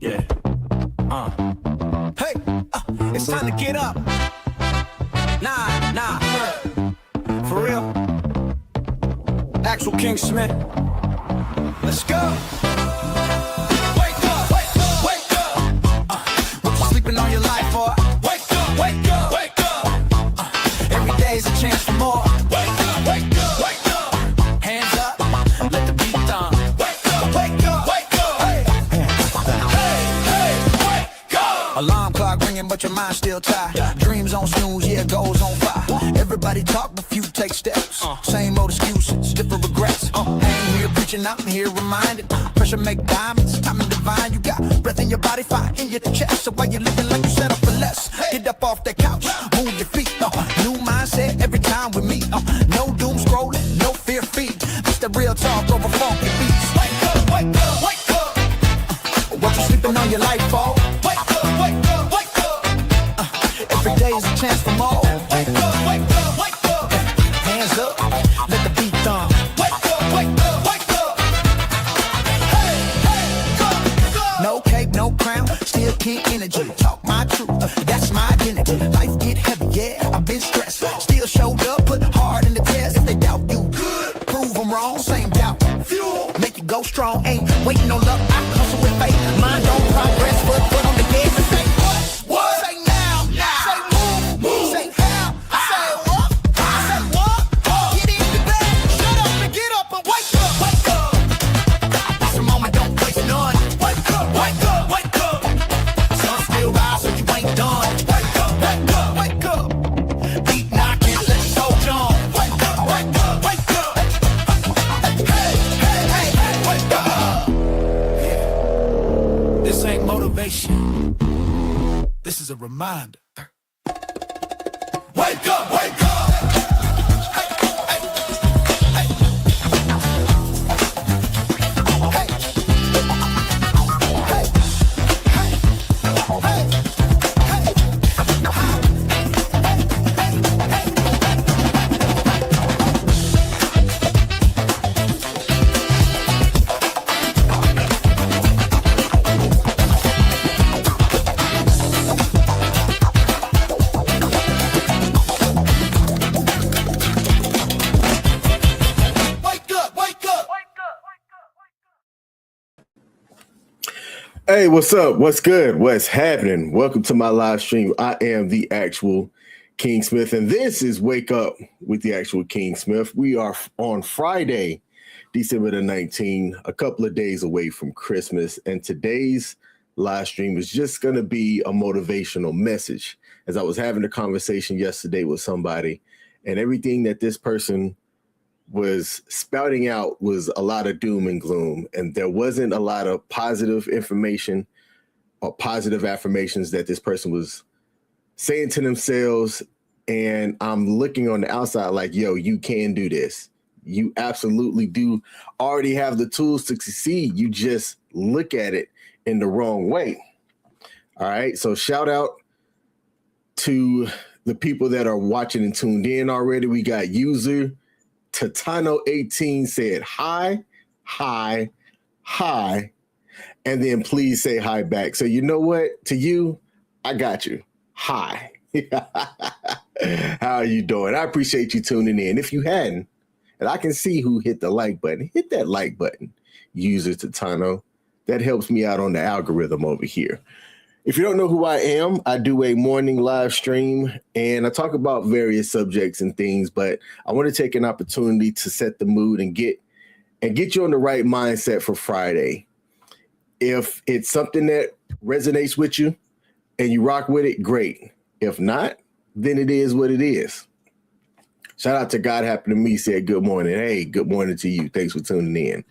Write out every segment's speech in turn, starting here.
Yeah. Hey, it's time to get up. Nah. For real. Actual King Smith. Let's go. Wake up. What you sleeping on your life for? Wake up. Every day's a chance for more. Wake up. Hands up. Let the beat thump. Wake up. Hey, wake up. Alarm clock ringing, but your mind still tired. Dreams on snooze, yeah, goals on fire. Everybody talk, but few take steps. Same old excuses, different regrets. I ain't here preaching, I'm here reminded. Pressure make diamonds, timing divine. You got breath in your body, fire in your chest. So while you living like you set up for less, get up off that couch, move your feet. New mindset every time we meet. No doom scrolling, no fear feet. It's the real talk over funky beats. Wake up. What you sleeping on your life for? Wake up. Every day is a chance for more. Wake up. Hands up, let the beat thump. Wake up. Hey, go. No cape, no crown, still king energy. Talk my truth, that's my identity. Life get heavy, yeah, I've been stressed. Still showed up, put hard in the test. If they doubt you, good, prove them wrong. Same doubt, fuel, make you go strong. Ain't waiting on luck, I hustle with faith. Mind on progress, foot on the gas and say what? Say now. Say move. Say how. Say what? Say what? Get in the bed, shut up and get up and wake up. It's a moment, don't waste none. Wake up. Sun still rise, so you ain't done. Wake up. Beat knocking, let's go, John. Wake up. Hey, wake up. Yeah. This ain't motivation. This is a reminder. Wake up. Hey, what's up? What's good? What's happening? Welcome to my live stream. I am the actual King Smith, and this is Wake Up with the actual King Smith. We are on Friday, December the 19th, a couple of days away from Christmas, and today's live stream is just going to be a motivational message. As I was having a conversation yesterday with somebody, and everything that this person was spouting out was a lot of doom and gloom, and there wasn't a lot of positive information or positive affirmations that this person was saying to themselves. And I'm looking on the outside like, yo, you can do this. You absolutely do already have the tools to succeed. You just look at it in the wrong way. All right. So shout out to the people that are watching and tuned in already. We got user Tatano18 said hi, and then please say hi back. So you know what? To you, I got you. Hi. How are you doing? I appreciate you tuning in. If you hadn't, and I can see who hit the like button, hit that like button, user Tatano. That helps me out on the algorithm over here. If you don't know who I am, I do a morning live stream and I talk about various subjects and things, but I want to take an opportunity to set the mood and get you on the right mindset for Friday. If it's something that resonates with you and you rock with it, great. If not, then it is what it is. Shout out to God Happened to Me said good morning. Hey, good morning to you. Thanks for tuning in.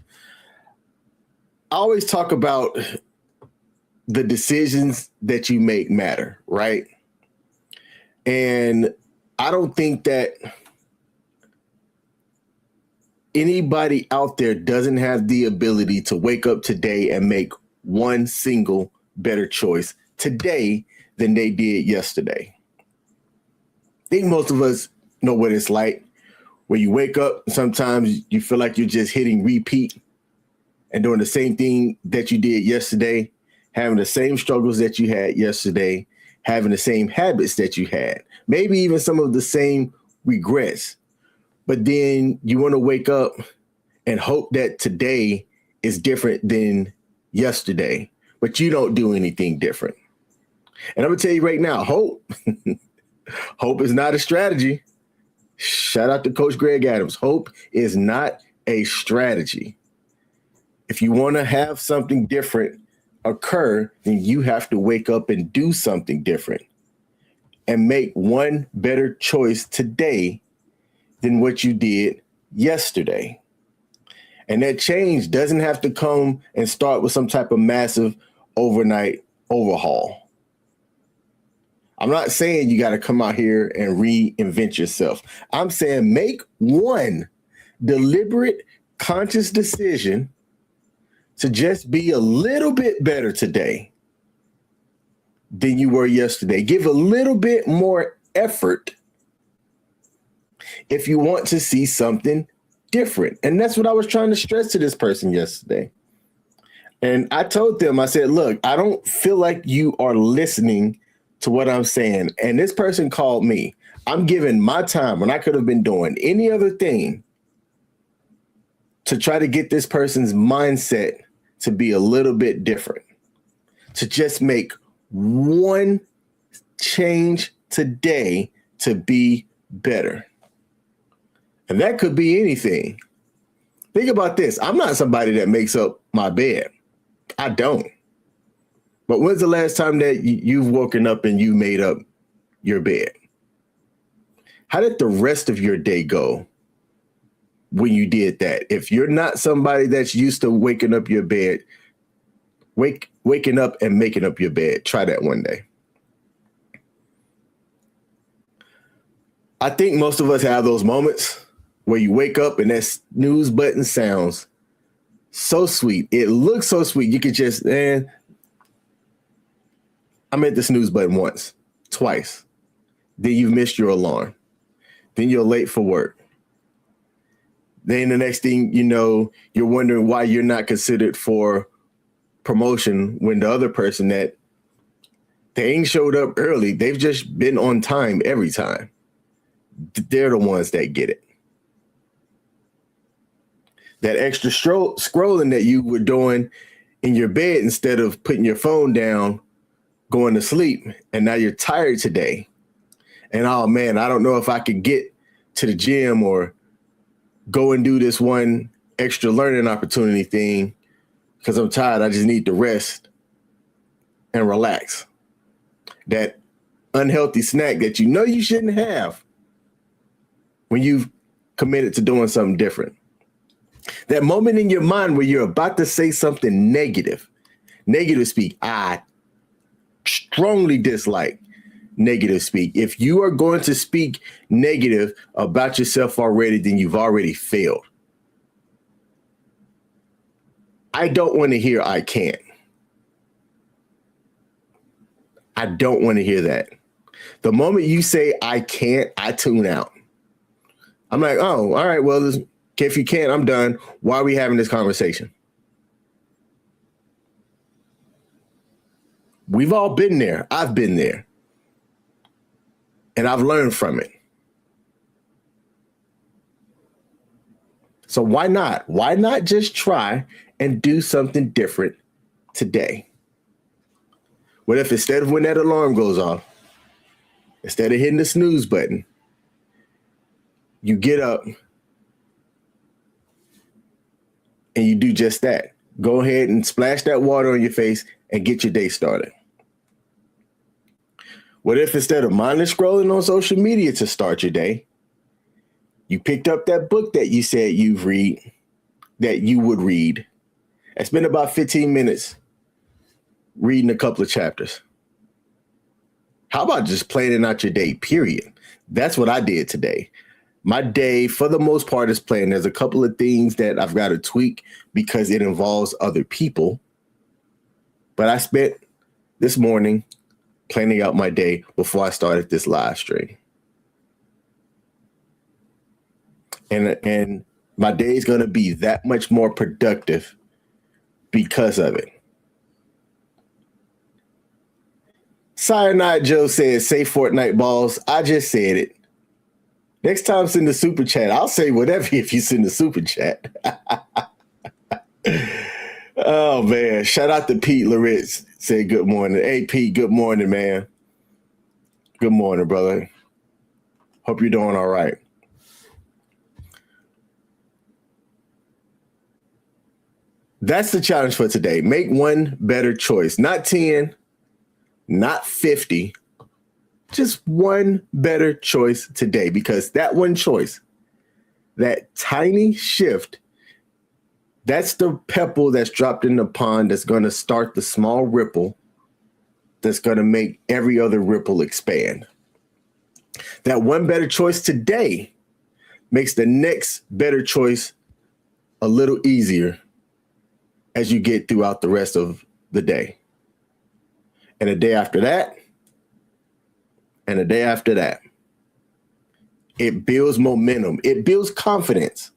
I always talk about the decisions that you make matter, right? And I don't think that anybody out there doesn't have the ability to wake up today and make one single better choice today than they did yesterday. I think most of us know what it's like where you wake up, sometimes you feel like you're just hitting repeat and doing the same thing that you did yesterday, having the same struggles that you had yesterday, having the same habits that you had, maybe even some of the same regrets. But then you want to wake up and hope that today is different than yesterday, but you don't do anything different. And I'm going to tell you right now, hope is not a strategy. Shout out to Coach Greg Adams. Hope is not a strategy. If you want to have something different occur, then you have to wake up and do something different and make one better choice today than what you did yesterday. And that change doesn't have to come and start with some type of massive overnight overhaul. I'm not saying you got to come out here and reinvent yourself. I'm saying make one deliberate, conscious decision to just be a little bit better today than you were yesterday. Give a little bit more effort if you want to see something different. And that's what I was trying to stress to this person yesterday. And I told them, I said, look, I don't feel like you are listening to what I'm saying. And this person called me. I'm giving my time when I could have been doing any other thing to try to get this person's mindset to be a little bit different, to just make one change today to be better. And that could be anything. Think about this. I'm not somebody that makes up my bed. I don't. But when's the last time that you've woken up and you made up your bed? How did the rest of your day go when you did that? If you're not somebody that's used to waking up your bed, waking up and making up your bed, try that one day. I think most of us have those moments where you wake up and that snooze button sounds so sweet. It looks so sweet. You could just, I hit the snooze button once, twice. Then you've missed your alarm. Then you're late for work. Then the next thing you know, you're wondering why you're not considered for promotion when the other person that they ain't showed up early, they've just been on time every time. They're the ones that get it. That extra scrolling that you were doing in your bed instead of putting your phone down, going to sleep, and now you're tired today. And oh man, I don't know if I could get to the gym or go and do this one extra learning opportunity thing because I'm tired. I just need to rest and relax. That unhealthy snack that you know you shouldn't have when you've committed to doing something different. That moment in your mind where you're about to say something negative speak. I strongly dislike negative speak. If you are going to speak negative about yourself already, then you've already failed. I don't want to hear I can't. I don't want to hear that. The moment you say I can't, I tune out. I'm like, oh, all right, well, if you can't, I'm done. Why are we having this conversation? We've all been there. I've been there. And I've learned from it. So why not? Why not just try and do something different today? What if instead of when that alarm goes off, instead of hitting the snooze button, you get up and you do just that? Go ahead and splash that water on your face and get your day started. What if instead of mindless scrolling on social media to start your day, you picked up that book that you said you would read, and spend about 15 minutes reading a couple of chapters? How about just planning out your day, period? That's what I did today. My day, for the most part, is planned. There's a couple of things that I've got to tweak because it involves other people. But I spent this morning planning out my day before I started this live stream. And my day is going to be that much more productive because of it. Cyanide Joe says, say Fortnite balls. I just said it. Next time, send the super chat. I'll say whatever if you send the super chat. Oh, man. Shout out to Pete Loritz. Say good morning. Hey, Pete, good morning, man. Good morning, brother. Hope you're doing all right. That's the challenge for today. Make one better choice. Not 10, not 50. Just one better choice today, because that one choice, that tiny shift, that's the pebble that's dropped in the pond that's going to start the small ripple that's going to make every other ripple expand. That one better choice today makes the next better choice a little easier as you get throughout the rest of the day. And the day after that, and the day after that. It builds momentum. It builds confidence.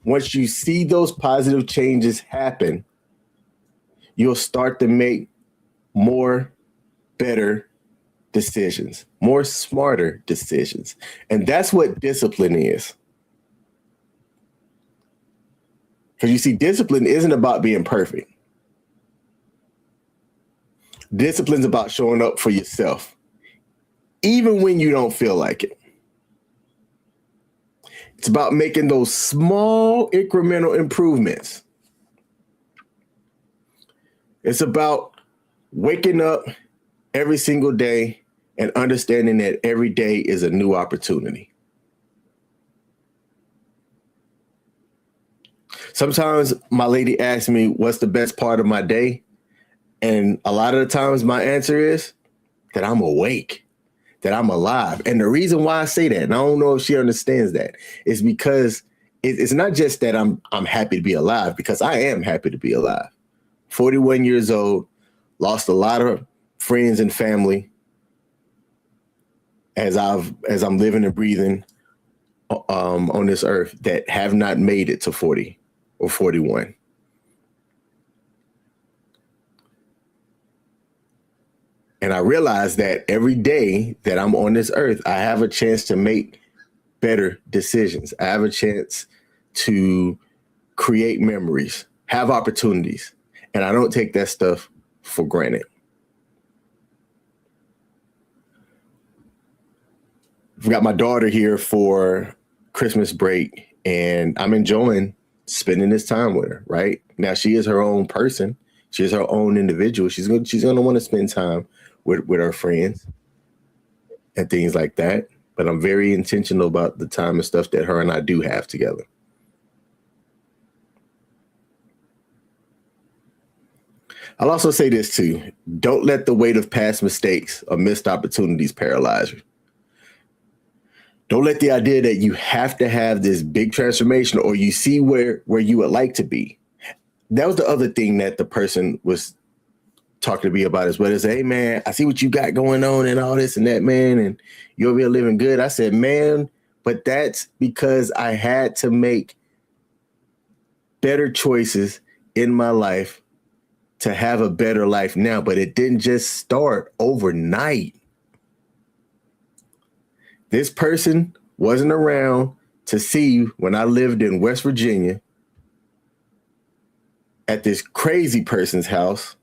Once you see those positive changes happen, you'll start to make more better decisions, more smarter decisions. And that's what discipline is. Because you see, discipline isn't about being perfect. Discipline's about showing up for yourself, even when you don't feel like it. It's about making those small incremental improvements. It's about waking up every single day and understanding that every day is a new opportunity. Sometimes my lady asks me, what's the best part of my day? And a lot of the times my answer is that I'm awake, that I'm alive. And the reason why I say that, and I don't know if she understands that, is because it's not just that I'm happy to be alive, because I am happy to be alive. 41 years old, lost a lot of friends and family as I'm living and breathing on this earth that have not made it to 40 or 41. And I realize that every day that I'm on this earth, I have a chance to make better decisions. I have a chance to create memories, have opportunities, and I don't take that stuff for granted. I've got my daughter here for Christmas break, and I'm enjoying spending this time with her, right? Now, she is her own person. She is her own individual. She's going to want to spend time with her friends and things like that. But I'm very intentional about the time and stuff that her and I do have together. I'll also say this too. Don't let the weight of past mistakes or missed opportunities paralyze you. Don't let the idea that you have to have this big transformation or you see where you would like to be. That was the other thing that the person was talking to me about as well. They say, hey, man, I see what you got going on and all this and that, man, and you're over here living good. I said, man, but that's because I had to make better choices in my life to have a better life now, but it didn't just start overnight. This person wasn't around to see when I lived in West Virginia at this crazy person's house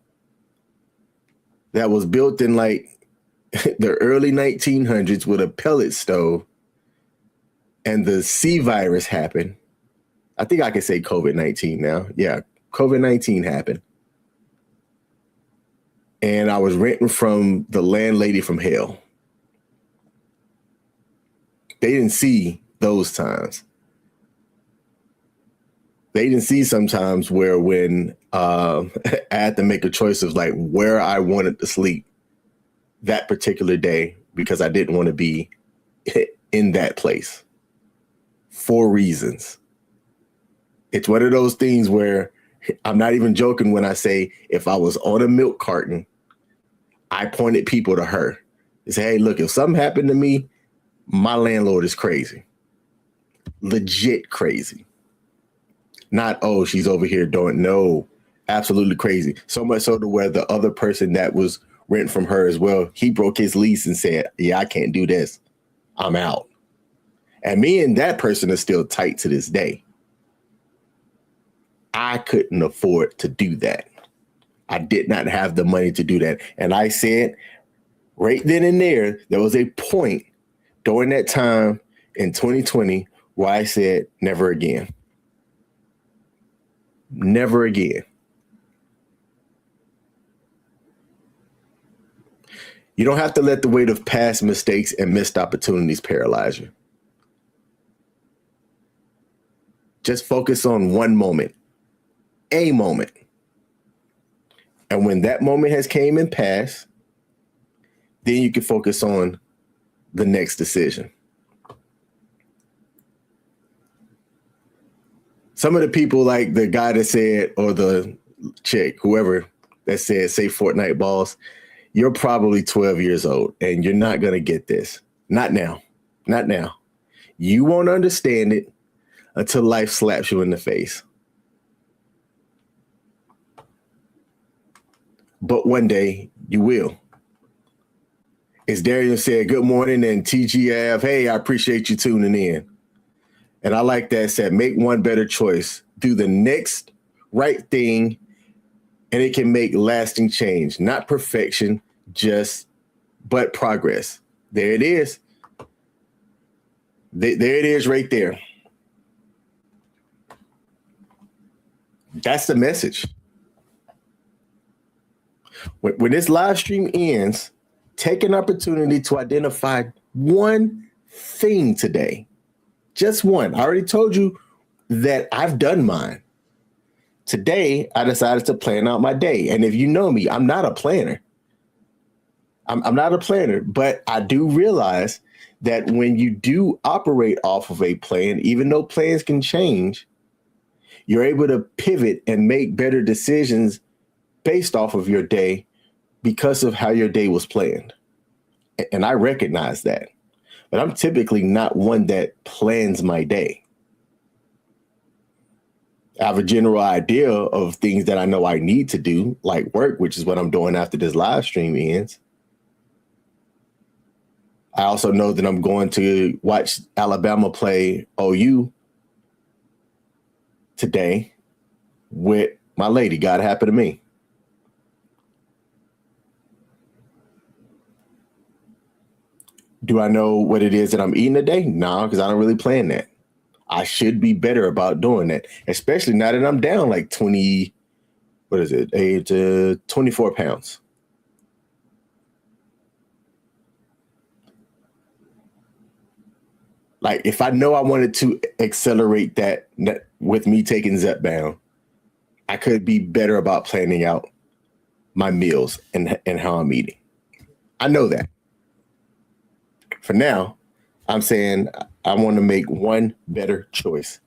that was built in like the early 1900s with a pellet stove, and the C virus happened. I think I can say COVID-19 now. Yeah, COVID-19 happened. And I was renting from the landlady from hell. They didn't see those times. They didn't see sometimes where when I had to make a choice of like where I wanted to sleep that particular day because I didn't want to be in that place for reasons. It's one of those things where I'm not even joking when I say if I was on a milk carton, I pointed people to her and say, hey, look, if something happened to me, my landlord is crazy, legit crazy. Not, oh, she's over here doing, no, absolutely crazy. So much so to where the other person that was renting from her as well, he broke his lease and said, yeah, I can't do this. I'm out. And me and that person are still tight to this day. I couldn't afford to do that. I did not have the money to do that. And I said right then and there was a point during that time in 2020 where I said, never again. Never again. You don't have to let the weight of past mistakes and missed opportunities paralyze you. Just focus on one moment, a moment. And when that moment has came and passed, then you can focus on the next decision. Some of the people, like the guy that said, or the chick, whoever that said, say Fortnite balls, you're probably 12 years old and you're not going to get this. Not now. Not now. You won't understand it until life slaps you in the face. But one day you will. As Darian said, good morning, and TGF, hey, I appreciate you tuning in. And I like that said, make one better choice. Do the next right thing, and it can make lasting change. Not perfection, but progress. There it is. There it is right there. That's the message. When this live stream ends, take an opportunity to identify one thing today. Just one. I already told you that I've done mine. Today, I decided to plan out my day. And if you know me, I'm not a planner. I'm not a planner, but I do realize that when you do operate off of a plan, even though plans can change, you're able to pivot and make better decisions based off of your day because of how your day was planned. And I recognize that. But I'm typically not one that plans my day. I have a general idea of things that I know I need to do, like work, which is what I'm doing after this live stream ends. I also know that I'm going to watch Alabama play OU today with my lady. God happen to me. Do I know what it is that I'm eating today? No, because I don't really plan that. I should be better about doing that, especially now that I'm down like 24 pounds. Like if I know I wanted to accelerate that with me taking Zepbound, I could be better about planning out my meals and how I'm eating. I know that. For now, I'm saying I want to make one better choice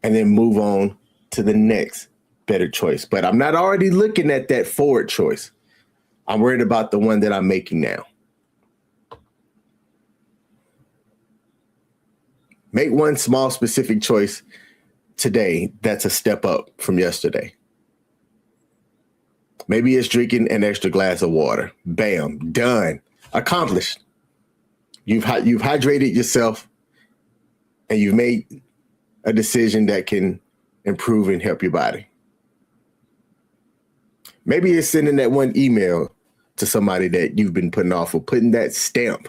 and then move on to the next better choice. But I'm not already looking at that forward choice. I'm worried about the one that I'm making now. Make one small specific choice today that's a step up from yesterday. Maybe it's drinking an extra glass of water. Bam, done, accomplished. You've hydrated yourself and you've made a decision that can improve and help your body. Maybe it's sending that one email to somebody that you've been putting off, or putting that stamp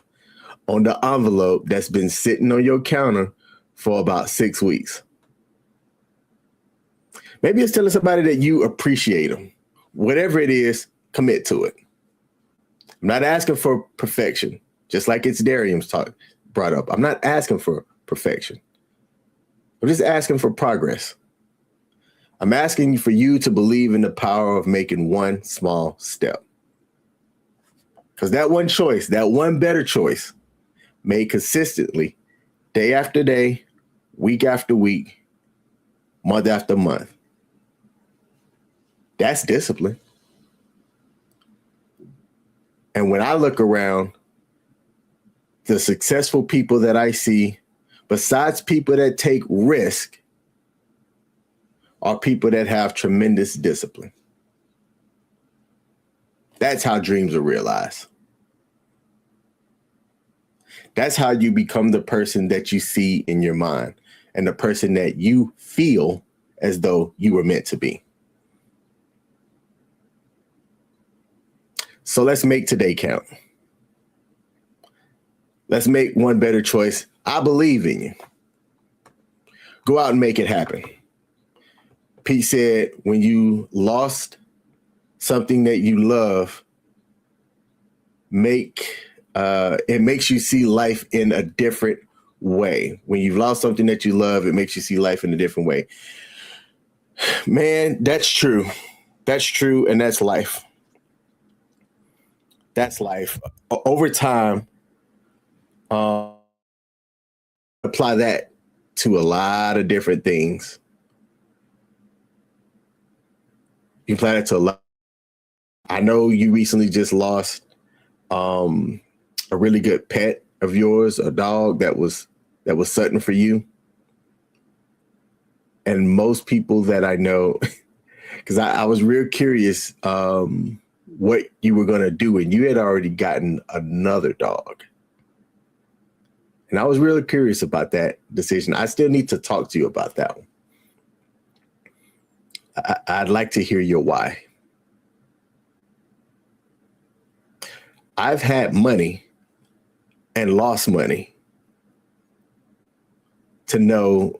on the envelope that's been sitting on your counter for about 6 weeks. Maybe it's telling somebody that you appreciate them. Whatever it is, commit to it. I'm not asking for perfection. Just like it's Darium's brought up. I'm not asking for perfection. I'm just asking for progress. I'm asking for you to believe in the power of making one small step. Because that one choice, that one better choice, made consistently, day after day, week after week, month after month, that's discipline. And when I look around, the successful people that I see, besides people that take risk, are people that have tremendous discipline. That's how dreams are realized. That's how you become the person that you see in your mind and the person that you feel as though you were meant to be. So let's make today count. Let's make one better choice. I believe in you. Go out and make it happen. Pete said, when you lost something that you love, it makes you see life in a different way. When you've lost something that you love, it makes you see life in a different way. Man, that's true. That's true, and that's life. That's life. Over time, apply that to a lot of different things. You apply that to a lot. I know you recently just lost a really good pet of yours, a dog that was something for you. And most people that I know, because I was real curious what you were going to do, and you had already gotten another dog. And I was really curious about that decision. I still need to talk to you about that one. I'd like to hear your why. I've had money and lost money to know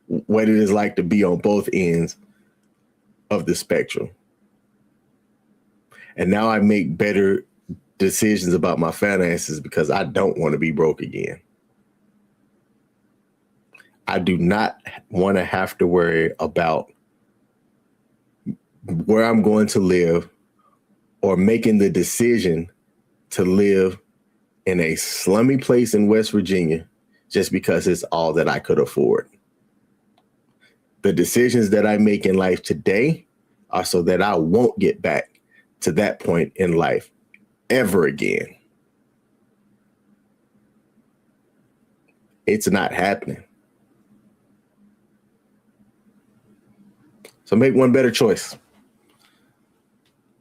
what it is like to be on both ends of the spectrum. And now I make better decisions about my finances because I don't want to be broke again. I do not want to have to worry about where I'm going to live or making the decision to live in a slummy place in West Virginia just because it's all that I could afford. The decisions that I make in life today are so that I won't get back to that point in life ever again. It's not happening. So make one better choice.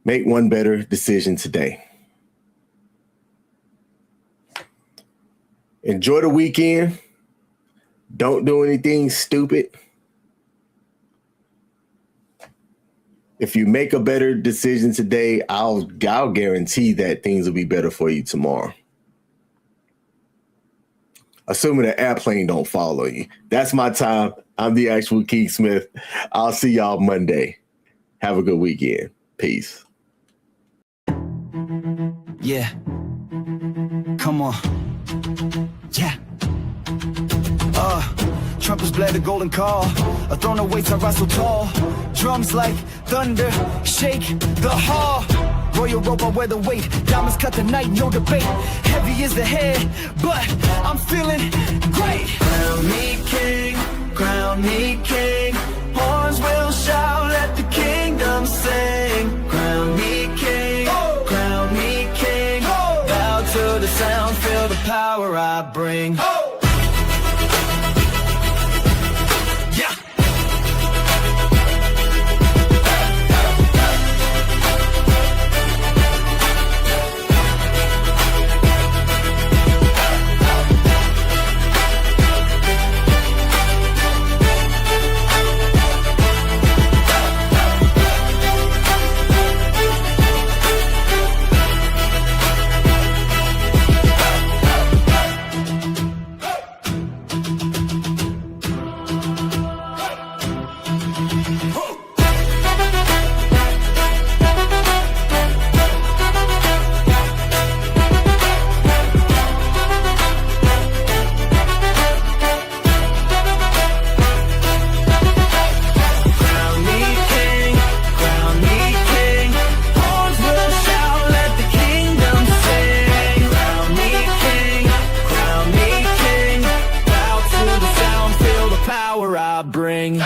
Make one better decision today. Enjoy the weekend. Don't do anything stupid. If you make a better decision today, I'll guarantee that things will be better for you tomorrow. Assuming the airplane don't follow you. That's my time. I'm the actual King Smith. I'll see y'all Monday. Have a good weekend. Peace. Yeah. Come on. Yeah. Trumpets blare the golden call. A throne awaits, I rise so tall. Drums like thunder, shake the hall. Royal robe, I wear the weight. Diamonds cut the night, no debate. Heavy is the head, but I'm feeling great. Crown me king, crown me king. Horns will shout, let the kingdom sing. Crown me king, crown me king. Bow to the sound, feel the power I bring. Bring